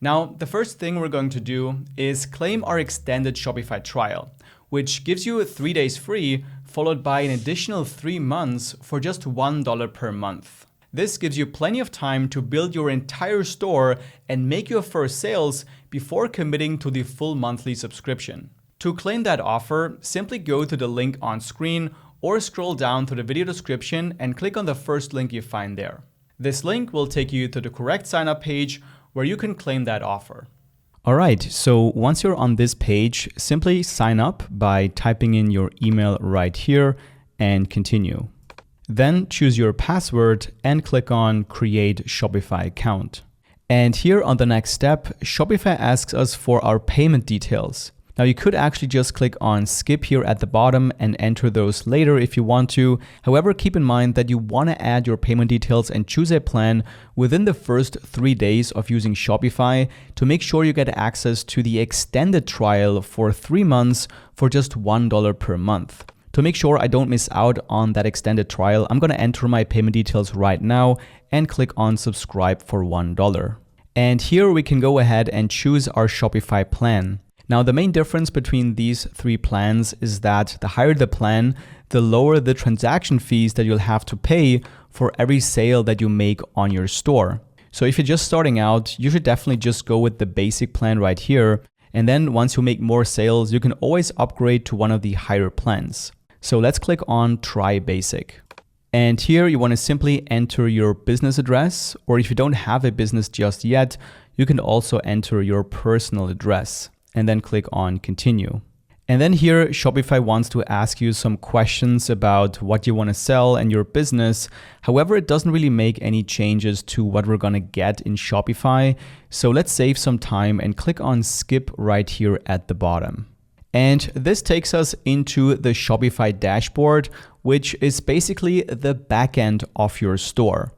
Now, the first thing we're going to do is claim our extended Shopify trial, which gives you 3 days free, followed by an additional 3 months for just $1 per month. This gives you plenty of time to build your entire store and make your first sales before committing to the full monthly subscription. To claim that offer, simply go to the link on screen or scroll down to the video description and click on the first link you find there. This link will take you to the correct sign-up page where you can claim that offer. All right, so once you're on this page, simply sign up by typing in your email right here and continue. Then choose your password and click on Create Shopify Account. And here on the next step, Shopify asks us for our payment details. Now you could actually just click on skip here at the bottom and enter those later if you want to. However, keep in mind that you want to add your payment details and choose a plan within the first 3 days of using Shopify to make sure you get access to the extended trial for 3 months for just $1 per month. To make sure I don't miss out on that extended trial, I'm going to enter my payment details right now and click on subscribe for $1. And here we can go ahead and choose our Shopify plan. Now, the main difference between these 3 plans is that the higher the plan, the lower the transaction fees that you'll have to pay for every sale that you make on your store. So if you're just starting out, you should definitely just go with the basic plan right here. And then once you make more sales, you can always upgrade to one of the higher plans. So let's click on Try Basic. And here you want to simply enter your business address, or if you don't have a business just yet, you can also enter your personal address. And then click on Continue. And then here, Shopify wants to ask you some questions about what you want to sell and your business. However, it doesn't really make any changes to what we're going to get in Shopify. So let's save some time and click on Skip right here at the bottom. And this takes us into the Shopify dashboard, which is basically the backend of your store.